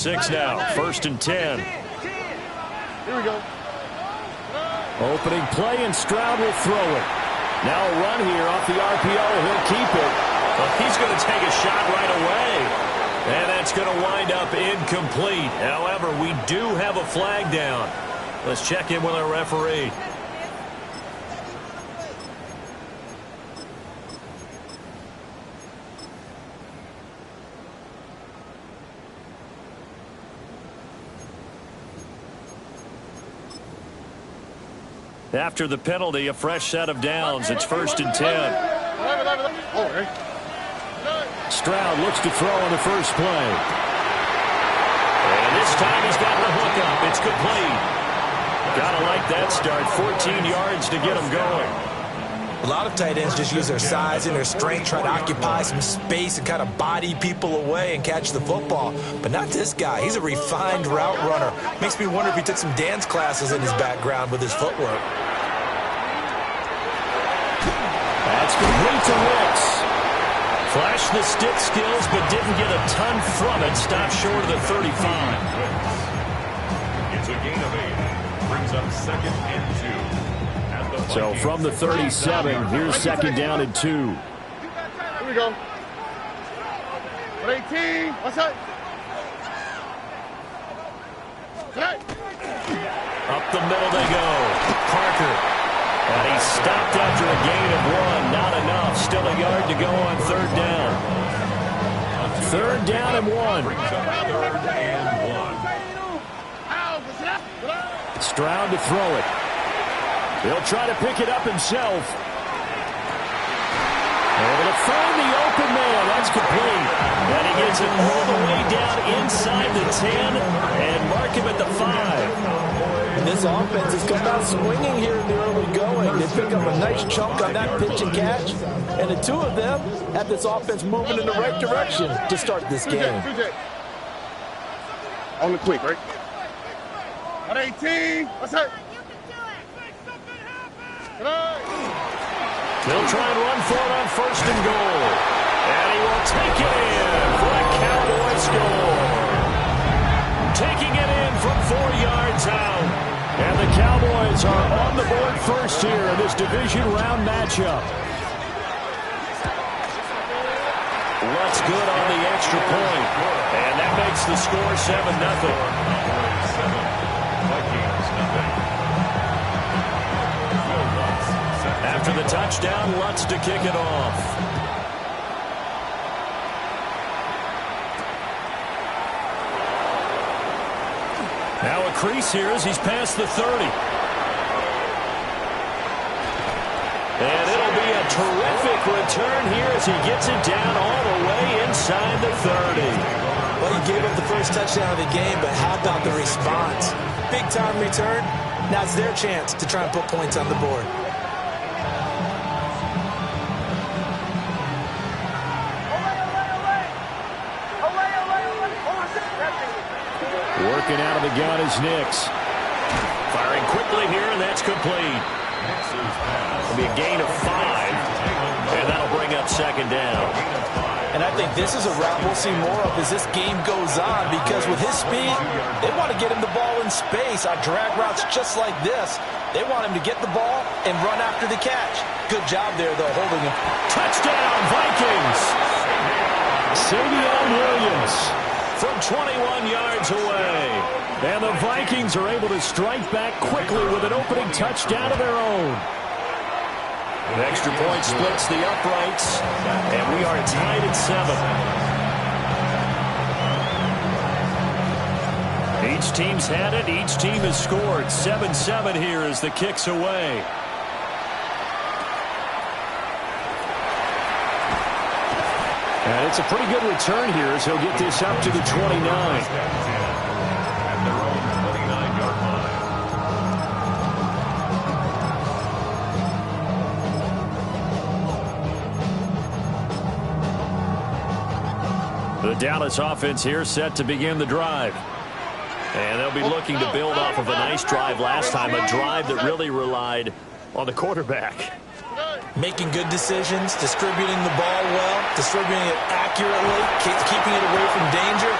6 now, 1st and 10. Here we go. Opening play, and Stroud will throw it. Now a run here off the RPO. He'll keep it. But he's going to take a shot right away. And that's going to wind up incomplete. However, we do have a flag down. Let's check in with our referee. After the penalty, a fresh set of downs. It's 1st and 10. Stroud looks to throw on the first play. And this time he's got the hook up. It's complete. Gotta like that start. 14 yards to get him going. A lot of tight ends just use their size and their strength, try to occupy some space and kind of body people away and catch the football. But not this guy. He's a refined route runner. Makes me wonder if he took some dance classes in his background with his footwork. That's complete to Wicks. Flashed the stick skills, but didn't get a ton from it. Stopped short of the 35. It's a gain of 8. Brings up 2nd and 2. So from the 37, here's 2nd down and 2. Here we go. 18. What's that? Up the middle they go. Parker. And he stopped after a gain of 1. Not enough. Still a yard to go on 3rd down. 3rd down and 1. Stroud to throw it. He'll try to pick it up himself. Able to find the open man. That's complete. And he gets it all the way down inside the 10 and mark him at the 5. And this offense has come out swinging here in the early going. They pick up a nice chunk on that pitch and catch. And the two of them have this offense moving in the right direction to start this game. On the quick, right? 18. What's that? They'll try and run for it on 1st and goal. And he will take it in for a Cowboy score. Taking it in from 4 yards out. And the Cowboys are on the board first here in this division round matchup. What's good on the extra point. And that makes the score 7-0. After the touchdown, Lutz to kick it off. Now a crease here as he's past the 30. And it'll be a terrific return here as he gets it down all the way inside the 30. Well, he gave up the first touchdown of the game, but how about the response? Big-time return. Now it's their chance to try and put points on the board. Working out of the gun is Nix. Firing quickly here, and that's complete. It'll be a gain of 5, and that'll bring up 2nd down. And I think this is a route we'll see more of as this game goes on, because with his speed, they want to get him the ball in space on drag routes just like this. They want him to get the ball and run after the catch. Good job there, though, holding him. Touchdown, Vikings! Savion Williams from 21 yards away. And the Vikings are able to strike back quickly with an opening touchdown of their own. An extra point splits the uprights, and we are tied at 7. Each team's had it. Each team has scored. 7-7 here as the kick's away. And it's a pretty good return here as he'll get this up to the 29. The Dallas offense here set to begin the drive. And they'll be looking to build off of a nice drive last time, a drive that really relied on the quarterback. Making good decisions, distributing the ball well, distributing it accurately, keeping it away from danger.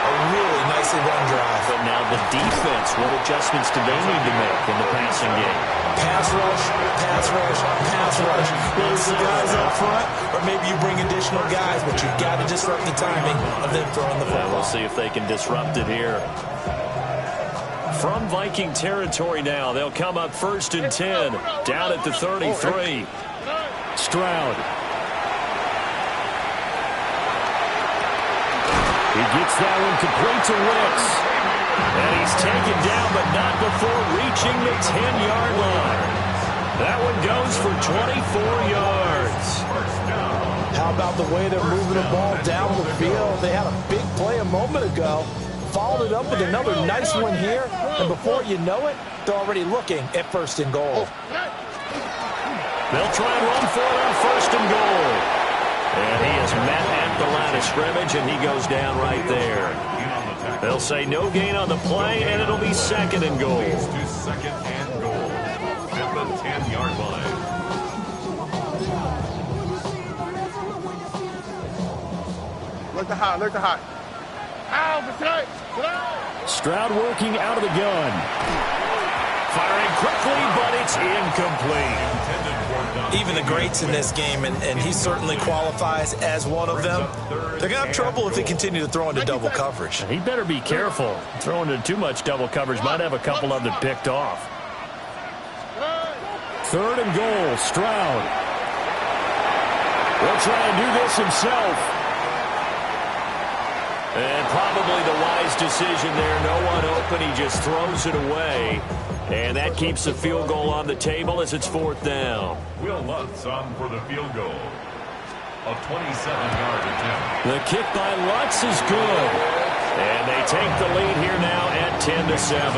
A really nicely run drive. But now the defense, what adjustments do they need to make in the passing game? Pass rush, pass rush, pass rush. Whether it's the guys up front or maybe you bring additional guys, but you've got to disrupt the timing of them throwing the football. We'll see if they can disrupt it here. From Viking territory now, they'll come up 1st and 10, down at the 33. Stroud. He gets that one complete to Wicks. And he's taken down, but not before reaching the 10-yard line. That one goes for 24 yards. How about the way they're moving the ball down the field? They had a big play a moment ago. Followed it up with another nice one here. And before you know it, they're already looking at 1st and goal. They'll try and run for it on 1st and goal. And he is met at the line of scrimmage, and he goes down right there. They'll say no gain on the play, and it'll be 2nd and goal. To 2nd and goal at the 10-yard line. Look the high, look the high. Ow, beside. Stroud working out of the gun. Firing quickly, but it's incomplete. Even the greats in this game, and he certainly qualifies as one of them, they're going to have trouble if they continue to throw into double coverage. He better be careful. Throwing into too much double coverage might have a couple of them picked off. 3rd and goal, Stroud. He'll try and do this himself. And probably the wise decision there. No one open. He just throws it away. And that keeps the field goal on the table as it's 4th down. Will Lutz on for the field goal. A 27-yard attempt. The kick by Lutz is good. And they take the lead here now at 10-7.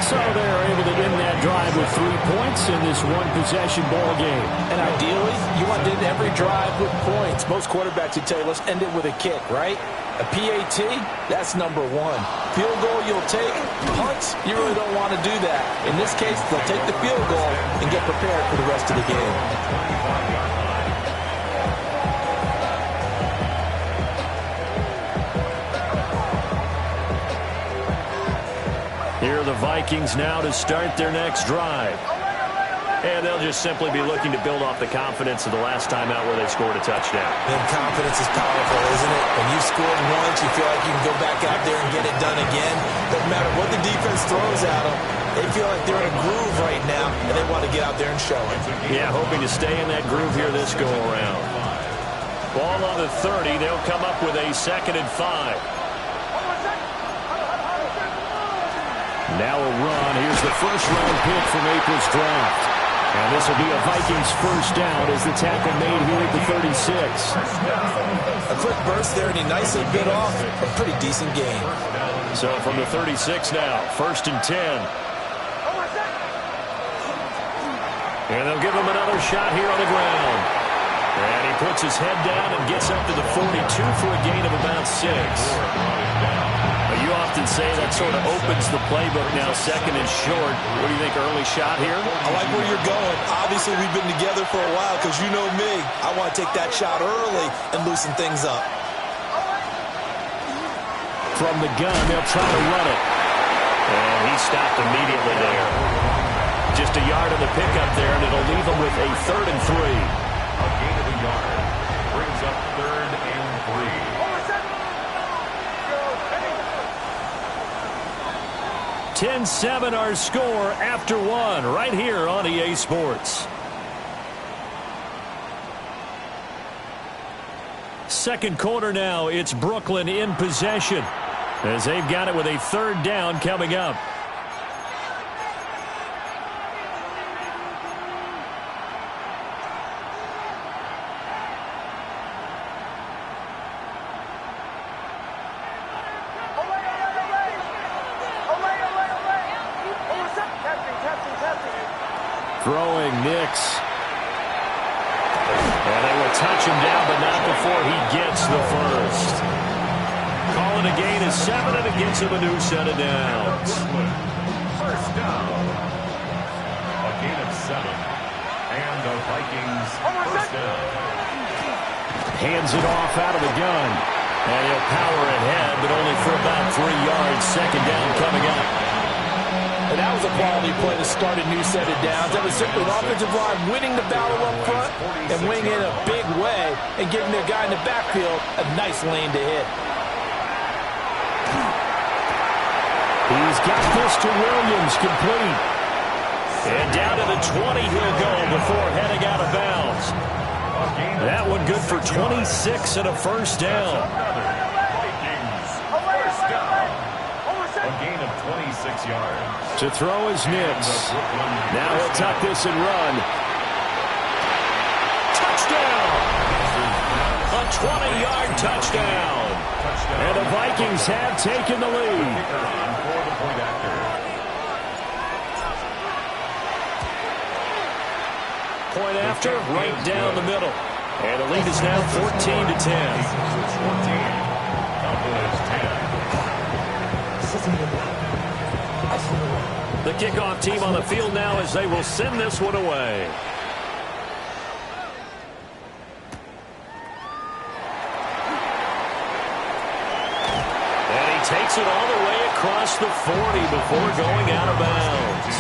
So they're able to end that drive with 3 points in this one-possession ball game. And ideally, you want to end every drive with points. Most quarterbacks would tell you, let's end it with a kick, right? A PAT, that's number 1. Field goal you'll take. Punts, you really don't want to do that. In this case, they'll take the field goal and get prepared for the rest of the game. Here are the Vikings now to start their next drive. And they'll just simply be looking to build off the confidence of the last time out where they scored a touchdown. And confidence is powerful, isn't it? When you've scored once, you feel like you can go back out there and get it done again. Doesn't matter what the defense throws at them. They feel like they're in a groove right now, and they want to get out there and show it. Yeah, hoping to stay in that groove here this go-around. Ball on the 30. They'll come up with a 2nd and 5. Now a run. Here's the first-round pick from April's draft. And this will be a Vikings first down as the tackle made here at the 36. A quick burst there, and he nicely bit off a pretty decent gain. So from the 36 now, 1st and 10. And they'll give him another shot here on the ground. And he puts his head down and gets up to the 42 for a gain of about 6. You often say that sort of opens the playbook now, 2nd and short. What do you think, early shot here? I like where you're going. Obviously, we've been together for a while because you know me. I want to take that shot early and loosen things up. From the gun, they'll try to run it. And he stopped immediately there. Just a yard on the pickup there, and it'll leave him with a 3rd and 3. A gain of a yard. Brings up 3rd and 3. 10-7 our score after 1 right here on EA Sports. Second quarter now, it's Brooklyn in possession as they've got it with a 3rd down coming up. Throwing Nix. And they will touch him down, but not before he gets the first. Calling a gain of 7, and it gets him a new set of downs. First down. A gain of 7. And the Vikings first down. Hands it off out of the gun. And he'll power ahead, but only for about 3 yards. Second down coming up. And that was a quality play to start a new set of downs. That was simply an offensive line winning the battle up front and winning in a big way and giving their guy in the backfield a nice lane to hit. He's got this to Williams, complete. And down to the 20 he'll go before heading out of bounds. That one good for 26 and a first down. A gain of 26 yards. To throw is Nix. Now he'll tuck this and run. Touchdown! A 20-yard touchdown. And the Vikings have taken the lead. Point after, right down the middle. And the lead is now 14-10. The kickoff team on the field now as they will send this one away. And he takes it all the way across the 40 before going out of bounds.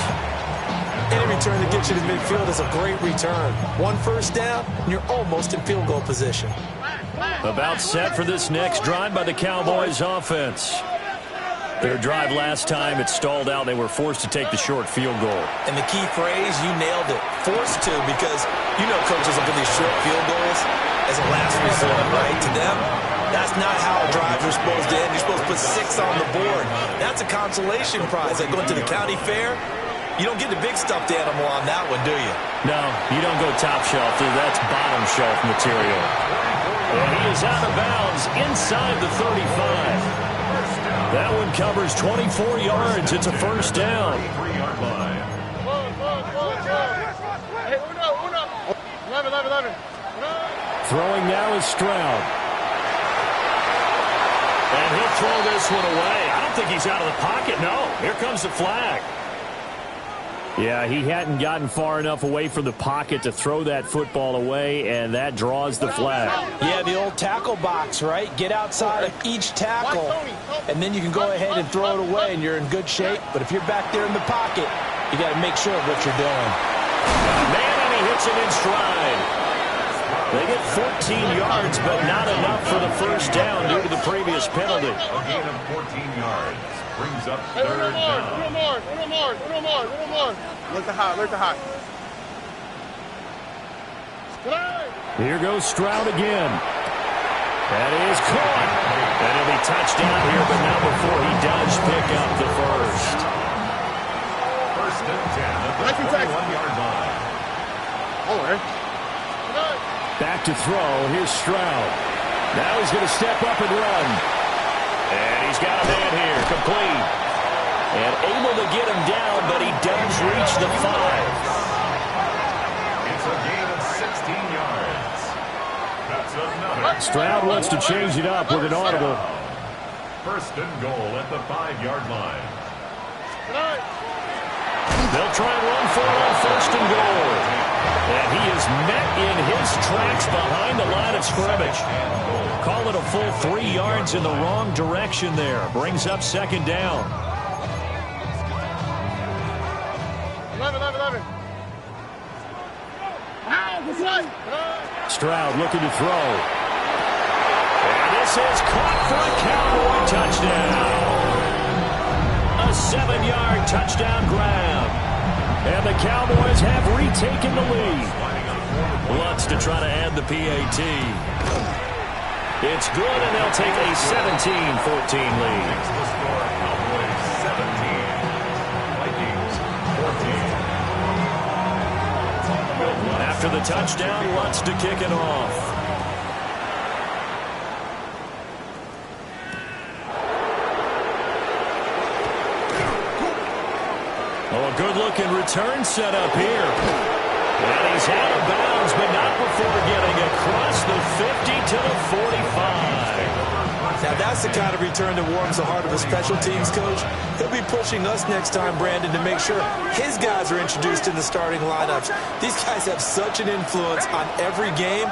Any return that gets you to midfield is a great return. 1 first down, and you're almost in field goal position. About set for this next drive by the Cowboys offense. Their drive last time, it stalled out. They were forced to take the short field goal. And the key phrase, you nailed it. Forced to, because you know coaches look at these short field goals as a last resort, right? To them, that's not how drives are supposed to end. You're supposed to put 6 on the board. That's a consolation prize. Like going to the county fair, you don't get the big stuffed animal on that one, do you? No, you don't go top shelf. That's bottom shelf material. And he is out of bounds inside the 35. That one covers 24 yards. It's a first down. Throwing now is Stroud. And he'll throw this one away. I don't think he's out of the pocket. No, here comes the flag. Yeah, he hadn't gotten far enough away from the pocket to throw that football away, and that draws the flag. Yeah, the old tackle box, right? Get outside of each tackle, and then you can go ahead and throw it away, and you're in good shape. But if you're back there in the pocket, you got to make sure of what you're doing. Man, and he hits it in stride. They get 14 yards, but not enough for the first down due to the previous penalty. A gain of 14 yards. Brings up third down. Look the hot. Here goes Stroud again. That is caught. And he'll be touchdown here, but not before he does pick up the first. First and 10 at the 21-yard line. Back to throw. Here's Stroud. Now he's going to step up and run. And he's got a man here, complete. And able to get him down, but he does reach the 5. It's a gain of 16 yards. That's another. Stroud wants to change it up with an audible. First and goal at the 5-yard line. They'll try and run for it on first and goal. And he is met in his tracks behind the line of scrimmage. Call it a full 3 yards in the wrong direction there. Brings up second down. 11. Stroud looking to throw. And this is caught for a Cowboy touchdown. A 7-yard touchdown grab. And the Cowboys have retaken the lead. Wants to try to add the PAT. It's good, and they'll take a 17-14 lead. The score, Cowboys 17. Vikings 14. After the touchdown, wants to kick it off. Oh, a good-looking return set up here. And he's out of bounds, but not before getting across the 50 to the 45. Now, that's the kind of return that warms the heart of a special teams coach. He'll be pushing us next time, Brandon, to make sure his guys are introduced in the starting lineups. These guys have such an influence on every game.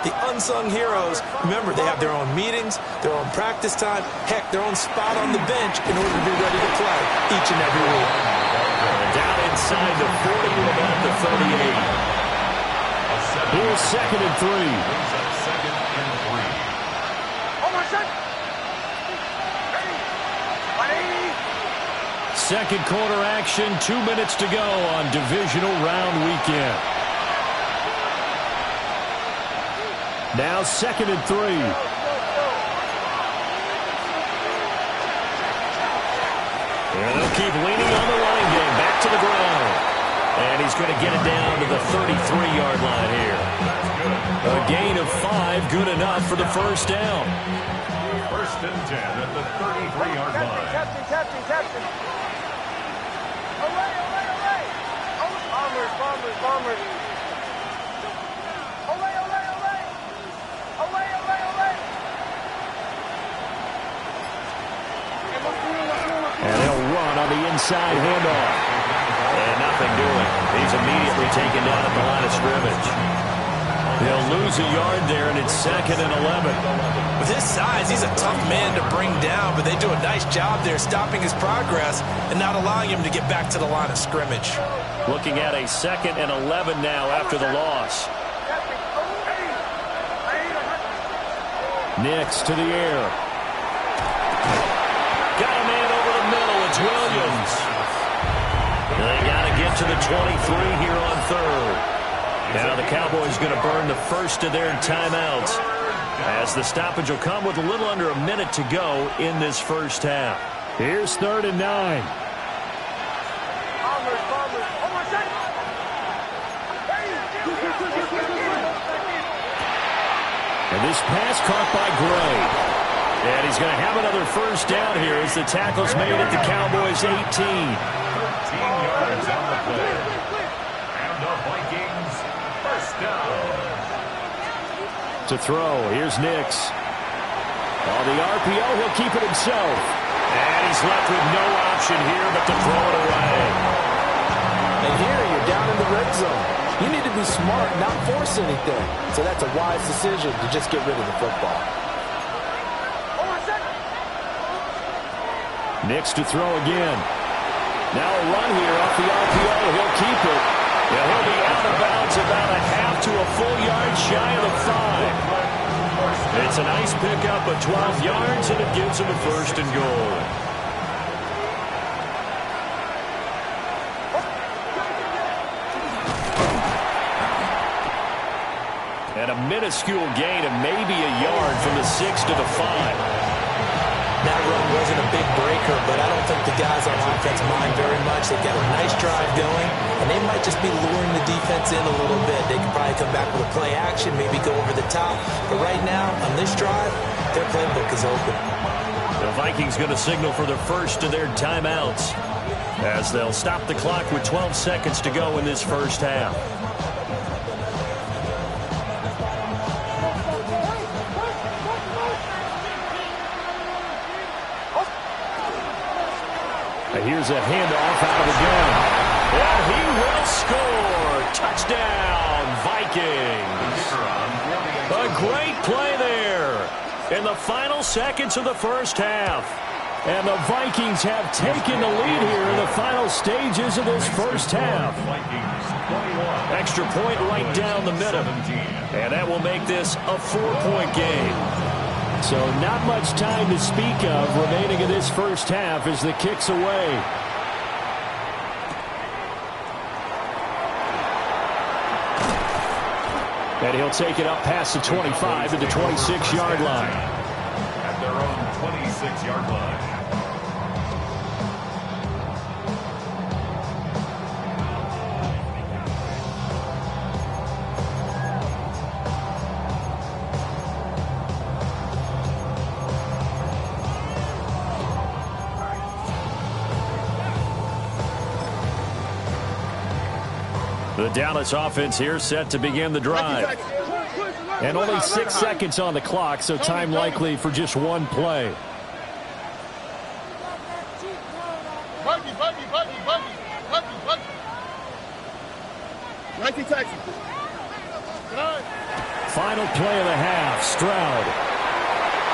The unsung heroes, remember, they have their own meetings, their own practice time, heck, their own spot on the bench in order to be ready to play each and every week. Down inside the 40 with about the 38. Here's 2nd and 3. Second and 3. Oh, my son. Second quarter action, 2 minutes to go on divisional round weekend. Now 2nd and 3. And they'll keep leaning on the running game. Back to the ground. And he's going to get it down to the 33-yard line here. A gain of 5, good enough for the first down. 1st and 10 at the 33-yard line. Captain. Away. Bombers. And they'll run on the inside handoff. And nothing doing. He's immediately taken down at the line of scrimmage. They'll lose a yard there, and it's 2nd and 11. With his size, he's a tough man to bring down, but they do a nice job there stopping his progress and not allowing him to get back to the line of scrimmage. Looking at a 2nd and 11 now after the loss. Nix to the air. Got a man over the middle. It's Williams. They got to get to the 23 here on 3rd. Now the Cowboys going to burn the first of their timeouts, as the stoppage will come with a little under a minute to go in this first half. Here's 3rd and 9. And this pass caught by Gray. And he's going to have another first down here as the tackle's made at the Cowboys' 18. 13 yards on the play. And the Vikings, first down. To throw, here's Nix. On the RPO, he'll keep it himself. And he's left with no option here but to throw it away. And here you're down in the red zone. You need to be smart, not force anything. So that's a wise decision to just get rid of the football. Nix to throw again. Now a run here off the RPO. He'll keep it. And he'll be out of bounds about a half to a full yard shy of the 5. It's a nice pickup of 12 yards, and it gives him a 1st and goal. And a minuscule gain of maybe a yard from the 6 to the 5. That run wasn't a big breaker, but I don't think the guys on offense mind very much. They've got a nice drive going, and they might just be luring the defense in a little bit. They could probably come back with a play action, maybe go over the top. But right now, on this drive, their playbook is open. The Vikings going to signal for the first of their timeouts, as they'll stop the clock with 12 seconds to go in this first half. Here's a handoff out of the gun. And he will score. Touchdown, Vikings. A great play there in the final seconds of the first half. And the Vikings have taken the lead here in the final stages of this first half. Extra point right down the middle. And that will make this a 4-point game. So not much time to speak of remaining in this first half as the kick's away. And he'll take it up past the 25 to the 26-yard line. At their own 26-yard line. The Dallas offense here set to begin the drive. And only 6 seconds on the clock, so time likely for just one play. Buggy. Nike taxi. Good night. Final play of the half, Stroud.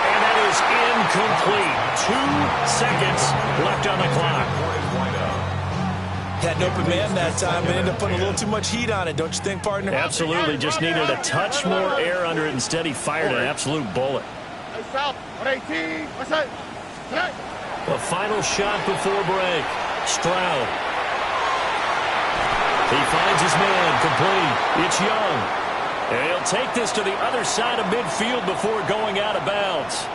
And that is incomplete. 2 seconds left on the clock. Had an open man that time, but ended up putting a little too much heat on it, don't you think, partner? Absolutely. Just needed a touch more air under it. Instead, he fired an absolute bullet. The final shot before break. Stroud. He finds his man, complete. It's Young. And he'll take this to the other side of midfield before going out of bounds.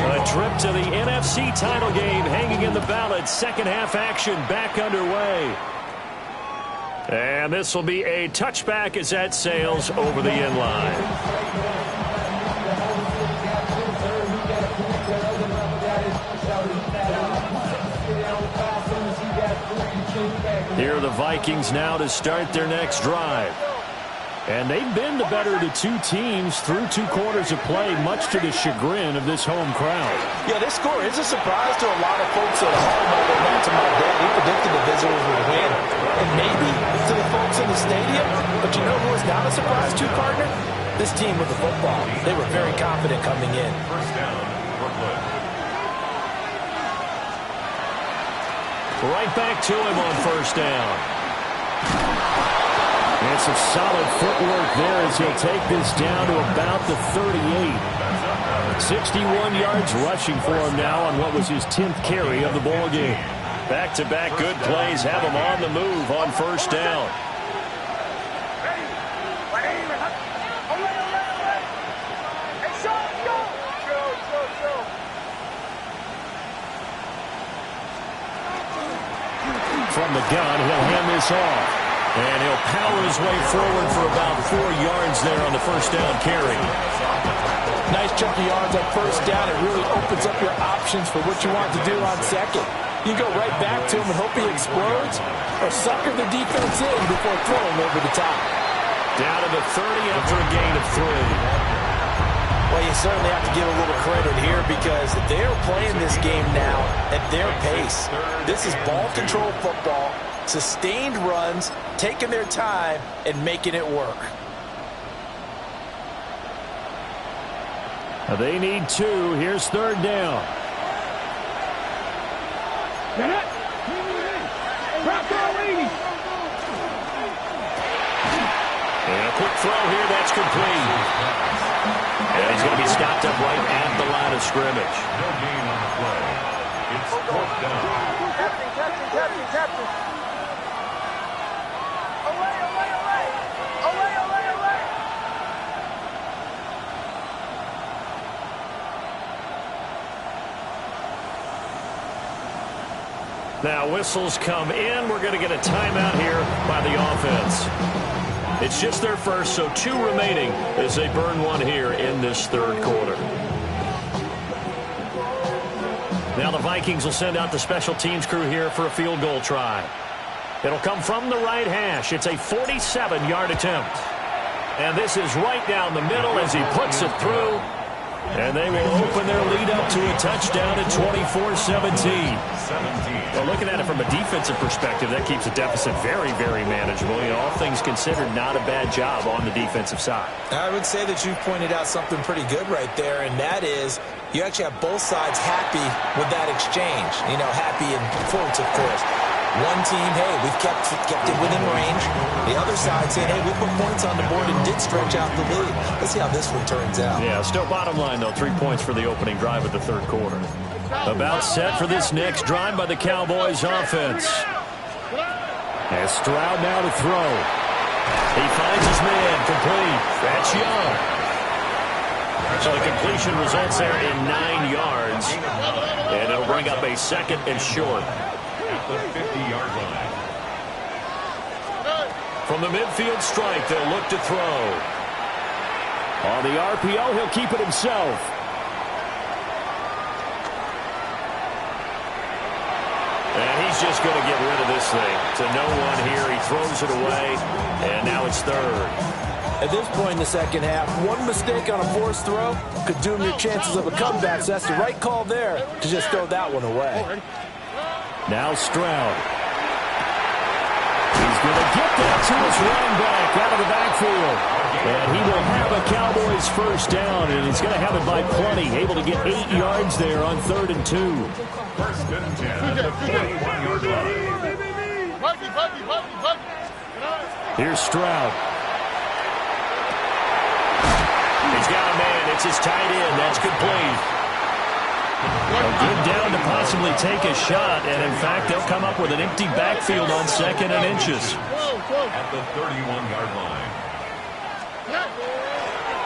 A trip to the NFC title game hanging in the balance. Second half action back underway. And this will be a touchback as that sails over the end line. Here are the Vikings now to start their next drive. And they've been the better of the two teams through 2 quarters of play, much to the chagrin of this home crowd. Yeah, this score is a surprise to a lot of folks at home, although not to my dad. He predicted the visitors would win, and maybe to the folks in the stadium. But you know who is not a surprise to, partner? This team with the football. They were very confident coming in. First down, Brooklyn. Right back to him on first down. And some solid footwork there as he'll take this down to about the 38. 61 yards rushing for him now on what was his 10th carry of the ball game. Back-to-back good plays have him on the move on first down. From the gun, he'll hand this off. And he'll power his way forward for about 4 yards there on the first down carry. Nice chunky yards on first down. It really opens up your options for what you want to do on second. You go right back to him and hope he explodes, or sucker the defense in before throwing over the top. Down to the 30 after a gain of 3. Well, you certainly have to give a little credit here because they're playing this game now at their pace. This is ball control football, sustained runs, taking their time, and making it work. They need 2. Here's third down. And a quick throw here, that's complete. And he's going to be stopped up right at the line of scrimmage. No gain on the play. It's fourth down. Captain. Now whistles come in. We're going to get a timeout here by the offense. It's just their first, so 2 remaining as they burn 1 here in this third quarter. Now the Vikings will send out the special teams crew here for a field goal try. It'll come from the right hash. It's a 47-yard attempt. And this is right down the middle as he puts it through. And they will open their lead up to a touchdown at 24-17. Well, looking at it from a defensive perspective, that keeps the deficit very, very manageable. You know, all things considered, not a bad job on the defensive side. I would say that you've pointed out something pretty good right there, and that is you actually have both sides happy with that exchange. You know, happy in quotes, of course. One team, hey, we've kept it within range. The other side saying, hey, we put points on the board and did stretch out the lead. Let's see how this one turns out. Yeah, still bottom line, though, 3 points for the opening drive of the third quarter. About set for this next drive by the Cowboys offense. As Stroud now to throw. He finds his man, complete. That's Young. So the completion results there in 9 yards. And it'll bring up a second and short. At the 50-yard line. From the midfield strike, they'll look to throw. On the RPO, he'll keep it himself. And he's just going to get rid of this thing. To no one here. He throws it away, and now it's third. At this point in the second half, one mistake on a forced throw could doom your chances of a comeback. So that's the right call there to just throw that one away. Now Stroud. He's going to get that to his running back out of the backfield. And he will have a Cowboys first down, and he's going to have it by plenty. Able to get 8 yards there on 3rd and 2. First and 10 at the 41-yard line. Here's Stroud. He's got a man. It's his tight end. That's complete. A good down to possibly take a shot, and in fact, they'll come up with an empty backfield on 2nd and inches. At the 31-yard line.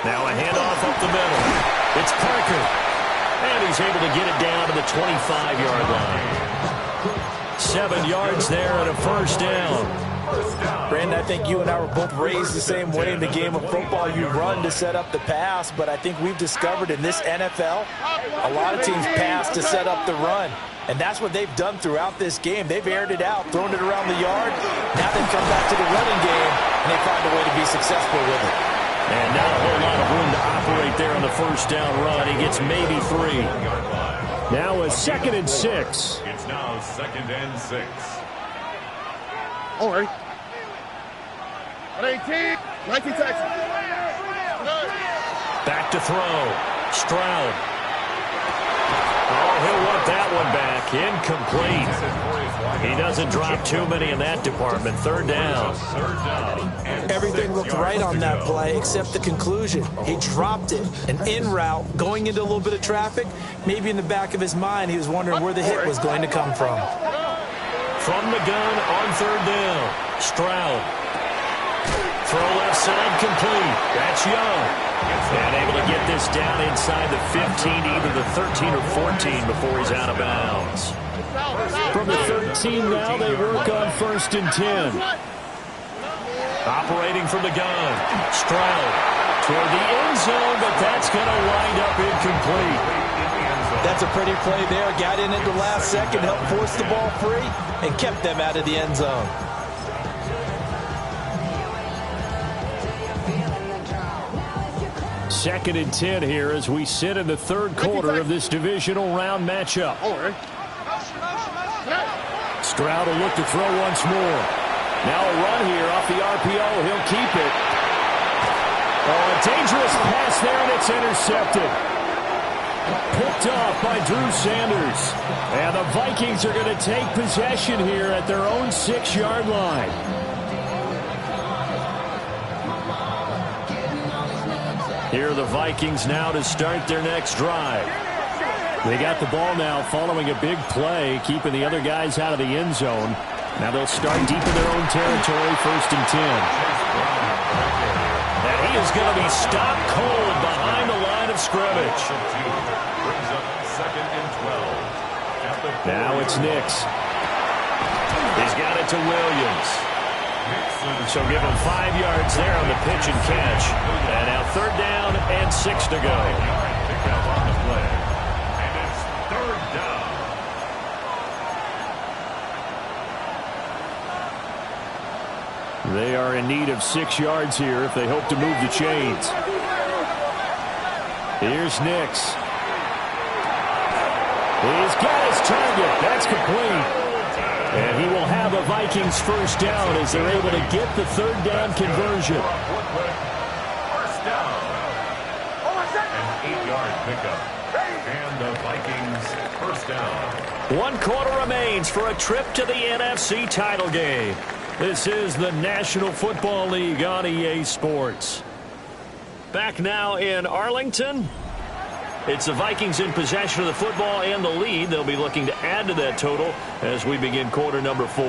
Now a handoff up the middle. It's Parker. And he's able to get it down to the 25-yard line. 7 yards there and a first down. Brandon, I think you and I were both raised the same way in the game of football. You run to set up the pass, but I think we've discovered in this NFL, a lot of teams pass to set up the run. And that's what they've done throughout this game. They've aired it out, thrown it around the yard. Now they've come back to the running game, and they find a way to be successful with it. And not a whole lot of room to operate there on the first down run. He gets maybe 3. Now a 2nd and 6. It's now 2nd and 6. All right. 19 Texas. Back to throw. Stroud. Oh, he'll want that one back. Incomplete. He doesn't drop too many in that department. 3rd down. Everything looked right on that play except the conclusion. He dropped it. An in route, going into a little bit of traffic. Maybe in the back of his mind, he was wondering where the hit was going to come from. From the gun on 3rd down. Stroud. Throw left side complete. That's Young. And able to get this down inside the 15, either the 13 or 14 before he's out of bounds. From the 13 now, they work on 1st and 10. Operating from the gun. Stroud toward the end zone, but that's going to wind up incomplete. That's a pretty play there. Got in at the last second, helped force the ball free, and kept them out of the end zone. Second and 10 here as we sit in the 3rd quarter of this divisional round matchup. Stroud will look to throw once more. Now a run here off the RPO. He'll keep it. Oh, a dangerous pass there, and it's intercepted. Picked off by Drew Sanders. And the Vikings are going to take possession here at their own 6-yard line. Here are the Vikings now to start their next drive. They got the ball now following a big play, keeping the other guys out of the end zone. Now they'll start deep in their own territory, 1st and 10. And he is going to be stopped cold behind the line of scrimmage. Now it's Nix. He's got it to Williams. So give him 5 yards there on the pitch and catch. And now 3rd down and 6 to go. And it's 3rd down. They are in need of 6 yards here if they hope to move the chains. Here's Nix. He's got his target. That's complete. And he will have a Vikings first down as they're able to get the 3rd down conversion. First down. An 8-yard pickup. And the Vikings first down. 1 quarter remains for a trip to the NFC title game. This is the National Football League on EA Sports. Back now in Arlington. It's the Vikings in possession of the football and the lead. They'll be looking to add to that total as we begin quarter number 4.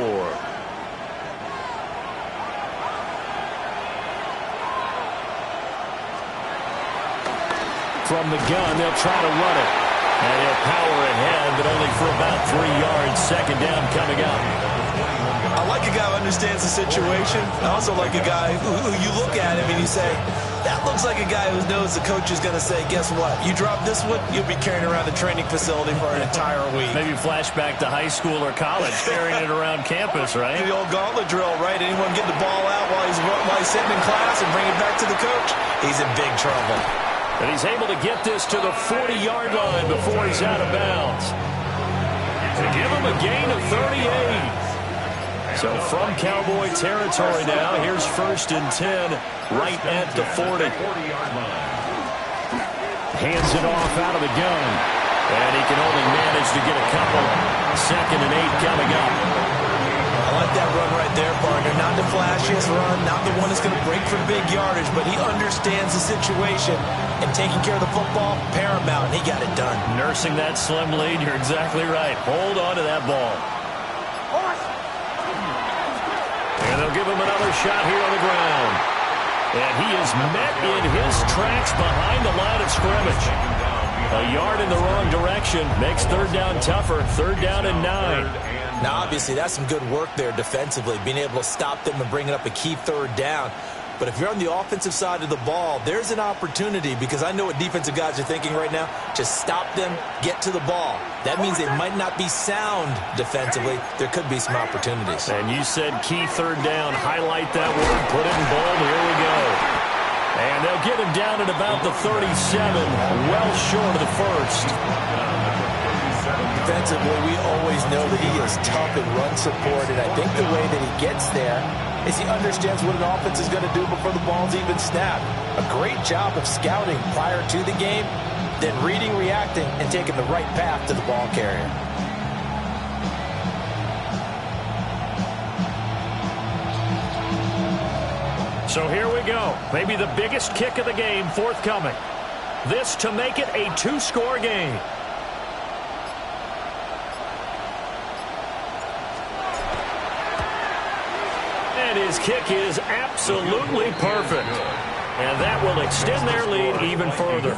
From the gun, they'll try to run it. And he'll power ahead, but only for about 3 yards. 2nd down coming up. I like a guy who understands the situation. I also like a guy who you look at him and you say, that looks like a guy who knows the coach is going to say, guess what? You drop this one, you'll be carrying around the training facility for an entire week. Maybe flashback to high school or college, carrying it around campus, right? The old gauntlet drill, right? Anyone get the ball out while he's sitting in class and bring it back to the coach? He's in big trouble. And he's able to get this to the 40-yard line before he's out of bounds. to give them a gain of 38. So from Cowboy territory now, here's 1st and 10 right at the 40. Hands it off out of the gun. And he can only manage to get a couple. 2nd and 8 coming up. I like that run right there, partner. Not the flashiest run, not the one that's going to break for big yardage, but he understands the situation, and taking care of the football, paramount, and he got it done. Nursing that slim lead, you're exactly right. Hold on to that ball. And they'll give him another shot here on the ground. And he is met in his tracks behind the line of scrimmage. A yard in the wrong direction makes 3rd down tougher. 3rd down and 9. Now, obviously, that's some good work there defensively, being able to stop them and bringing up a key 3rd down. But if you're on the offensive side of the ball, there's an opportunity, because I know what defensive guys are thinking right now. Just stop them, get to the ball. That means they might not be sound defensively. There could be some opportunities. And you said key 3rd down. Highlight that word. Put it in bold. Here we go. And they'll get him down at about the 37, well short of the 1st. Defensively, we always know that he is tough in run support, and I think the way that he gets there is he understands what an offense is going to do before the ball's even snapped. A great job of scouting prior to the game, then reading, reacting, and taking the right path to the ball carrier. So here we go. Maybe the biggest kick of the game forthcoming. This to make it a 2-score game. And his kick is absolutely perfect. And that will extend their lead even further.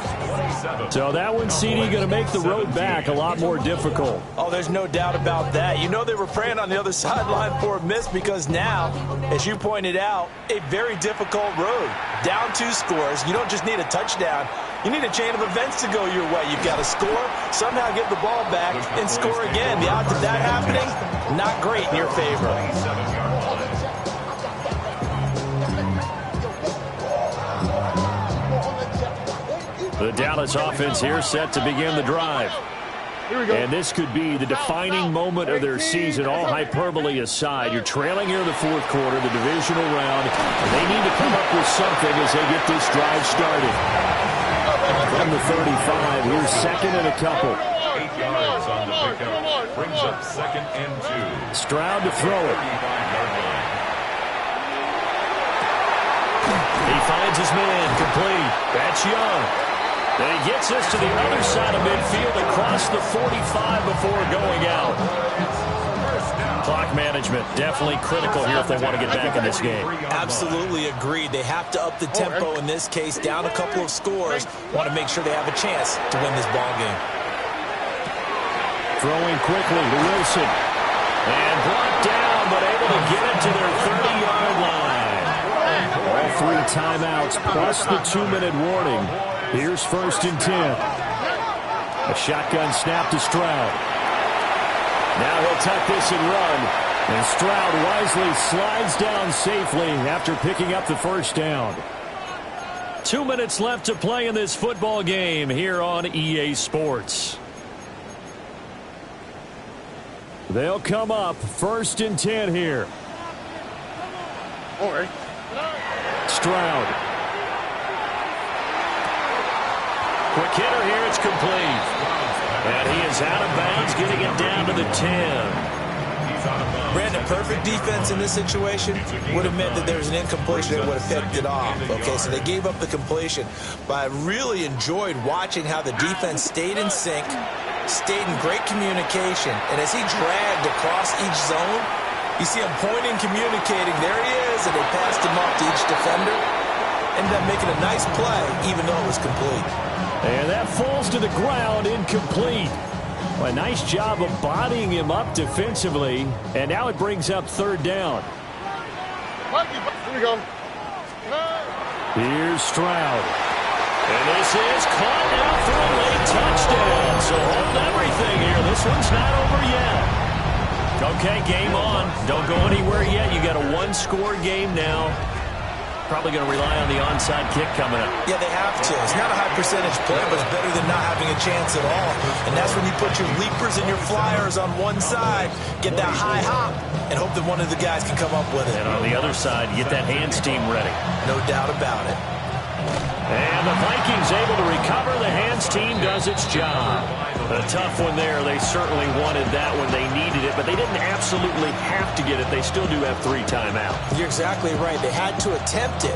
So that one, CD, going to make the road back a lot more difficult. Oh, there's no doubt about that. You know they were praying on the other sideline for a miss, because now, as you pointed out, a very difficult road. Down 2 scores. You don't just need a touchdown. You need a chain of events to go your way. You've got to score, somehow get the ball back, and score again. The odds of that happening, not great in your favor. The Dallas offense here set to begin the drive. Here we go. And this could be the defining moment of their season, all hyperbole aside. You're trailing here in the 4th quarter, the divisional round. They need to come up with something as they get this drive started. From the 35, here's 2nd and a couple. 8 yards on the pickup. Brings up 2nd and 2. Stroud to throw it. He finds his man, complete. That's Young. And he gets us to the other side of midfield across the 45 before going out. Clock management definitely critical here if they want to get back in this game. Absolutely agreed. They have to up the tempo in this case, down a couple of scores. Want to make sure they have a chance to win this ball game. Throwing quickly to Wilson. And brought down, but able to get it to their 30-yard line. All 3 timeouts plus the 2-minute warning. Here's 1st and 10. A shotgun snap to Stroud. Now he'll tuck this and run. And Stroud wisely slides down safely after picking up the 1st down. 2 minutes left to play in this football game here on EA Sports. They'll come up 1st and 10 here. All right. Stroud. Quick hitter here, it's complete. And he is out of bounds, getting it down to the 10. Brandon, perfect defense in this situation would have meant that there was an incompletion that would have picked it off. Okay, so they gave up the completion. But I really enjoyed watching how the defense stayed in sync, stayed in great communication. And as he dragged across each zone, you see him pointing, communicating. There he is, and they passed him up to each defender. Ended up making a nice play, even though it was complete. And that falls to the ground, incomplete. A nice job of bodying him up defensively. And now it brings up 3rd down. Here we go. Here's Stroud. And this is caught out for a late touchdown. So hold everything here. This one's not over yet. Okay, game on. Don't go anywhere yet. You got a 1-score game now. Probably going to rely on the onside kick coming up. Yeah, they have to. It's not a high percentage play, but it's better than not having a chance at all. And that's when you put your leapers and your flyers on one side, get that high hop, and hope that one of the guys can come up with it. And on the other side, get that hands team ready. No doubt about it. And the Vikings able to recover. The hands team does its job. A tough one there. They certainly wanted that when they needed it, but they didn't absolutely have to get it. They still do have 3 timeouts. You're exactly right. They had to attempt it.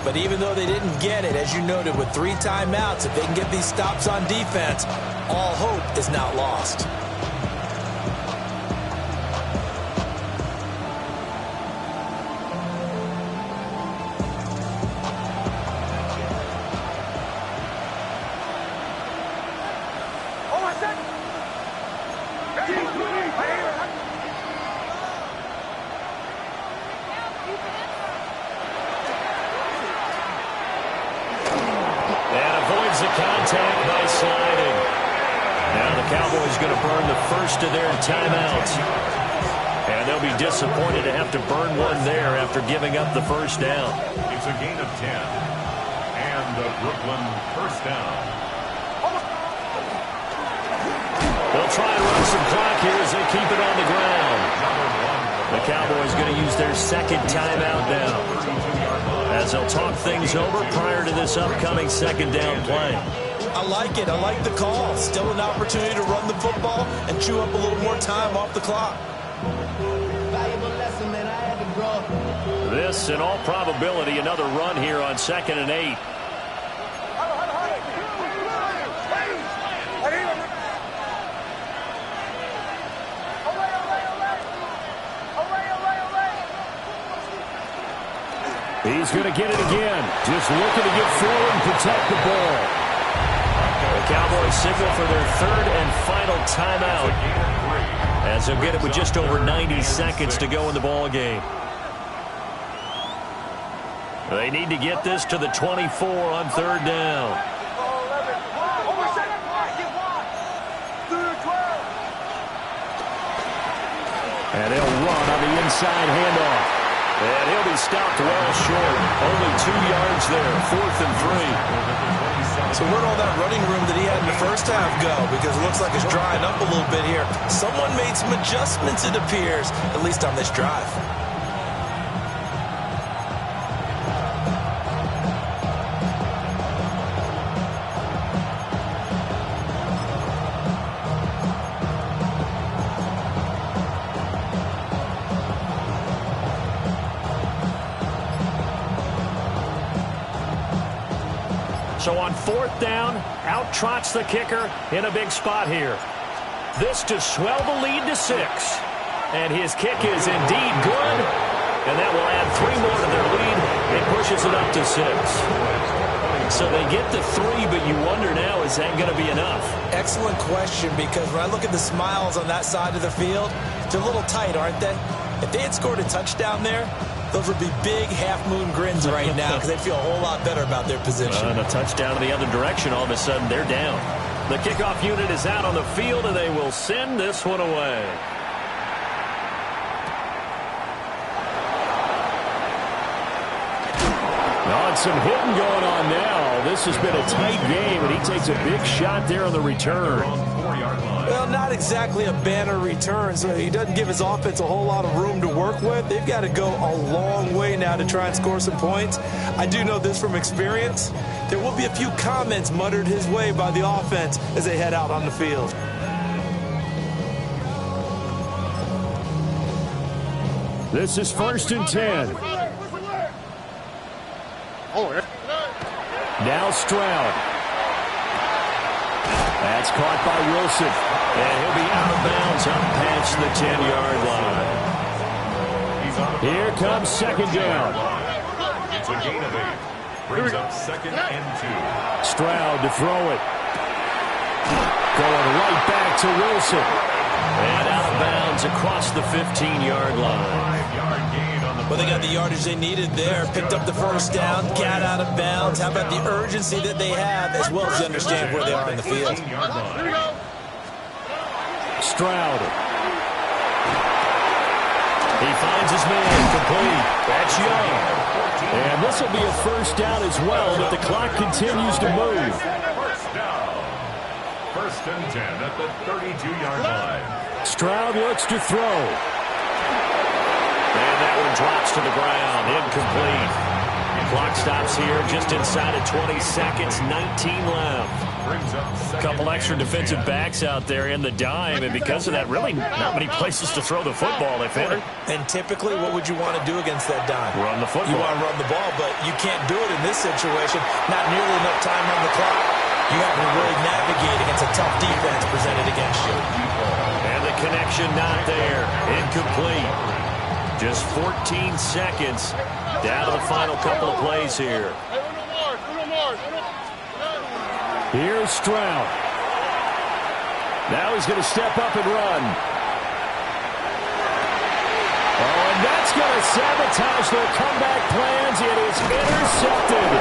But even though they didn't get it, as you noted, with 3 timeouts, if they can get these stops on defense, all hope is not lost. Cowboys going to burn the first of their timeouts. And they'll be disappointed to have to burn one there after giving up the first down. It's a gain of 10. And the Brooklyn first down. They'll try and run some clock here as they keep it on the ground. The Cowboys going to use their second timeout now, as they'll talk things over prior to this upcoming second down play. I like it. I like the call. Still an opportunity to run the football and chew up a little more time off the clock. This, in all probability, another run here on 2nd and 8. He's going to get it again. Just looking to get forward and protect the ball. The Cowboys signal for their 3rd and final timeout, as they'll get it with just over 90 seconds to go in the ball game. They need to get this to the 24 on 3rd down. And they'll run on the inside handoff. And he'll be stopped well short. Only 2 yards there, 4th and 3. So where'd all that running room that he had in the first half go? Because it looks like it's drying up a little bit here. Someone made some adjustments, it appears, at least on this drive. So on 4th down, out trots the kicker in a big spot here. This to swell the lead to 6. And his kick is indeed good. And that will add 3 more to their lead. It pushes it up to 6. So they get to 3, but you wonder now, is that going to be enough? Excellent question, because when I look at the smiles on that side of the field, they're a little tight, aren't they? If they had scored a touchdown there, those would be big half-moon grins right now, because they'd feel a whole lot better about their position. And a touchdown in the other direction, all of a sudden they're down. The kickoff unit is out on the field, and they will send this one away. Some hitting going on now. This has been a tight game, and he takes a big shot there on the return. Well, not exactly a banner return, so he doesn't give his offense a whole lot of room to work with. They've got to go a long way now to try and score some points. I do know this from experience. There will be a few comments muttered his way by the offense as they head out on the field. This is 1st and 10. Now Stroud. That's caught by Wilson. And he'll be out of bounds up past the 10-yard line. Here comes 2nd down. It's a gain of 8. Brings up 2nd and 2. Stroud to throw it. Going right back to Wilson. And out of bounds across the 15-yard line. 5-yard gain on the Well, they got the yardage they needed there. Picked up the first down, got out of bounds. How about the urgency that they have, as well as you understand where they are in the field? Stroud. He finds his man, complete. That's Young. And this will be a first down as well, but the clock continues to move. First down. First and 10 at the 32-yard line. Stroud looks to throw. And that one drops to the ground, incomplete. Clock stops here just inside of 20 seconds, 19 left. A couple extra defensive backs out there in the dime, and because of that, really not many places to throw the football, if any. And typically, what would you want to do against that dime? Run the football. You want to run the ball, but you can't do it in this situation. Not nearly enough time on the clock. You have to really navigate against a tough defense presented against you. And the connection not there. Incomplete. Just 14 seconds down to the final couple of plays here. Here's Stroud. Now he's going to step up and run. Oh, and that's going to sabotage their comeback plans. It is intercepted.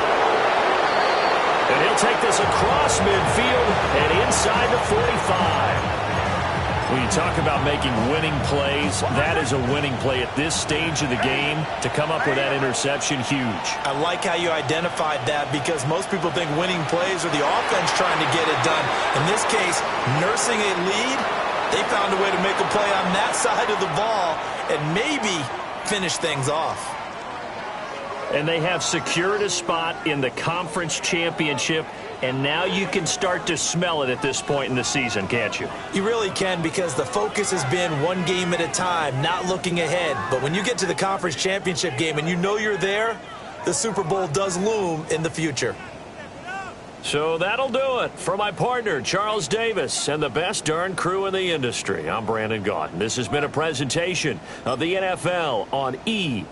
And he'll take this across midfield and inside the 45. When you talk about making winning plays, that is a winning play at this stage of the game. To come up with that interception, huge. I like how you identified that, because most people think winning plays are the offense trying to get it done. In this case, nursing a lead, they found a way to make a play on that side of the ball and maybe finish things off. And they have secured a spot in the conference championship, and now you can start to smell it at this point in the season, can't you? You really can, because the focus has been one game at a time, not looking ahead. But when you get to the conference championship game and you know you're there, the Super Bowl does loom in the future. So that'll do it for my partner, Charles Davis, and the best darn crew in the industry. I'm Brandon Gaudin. This has been a presentation of the NFL on E!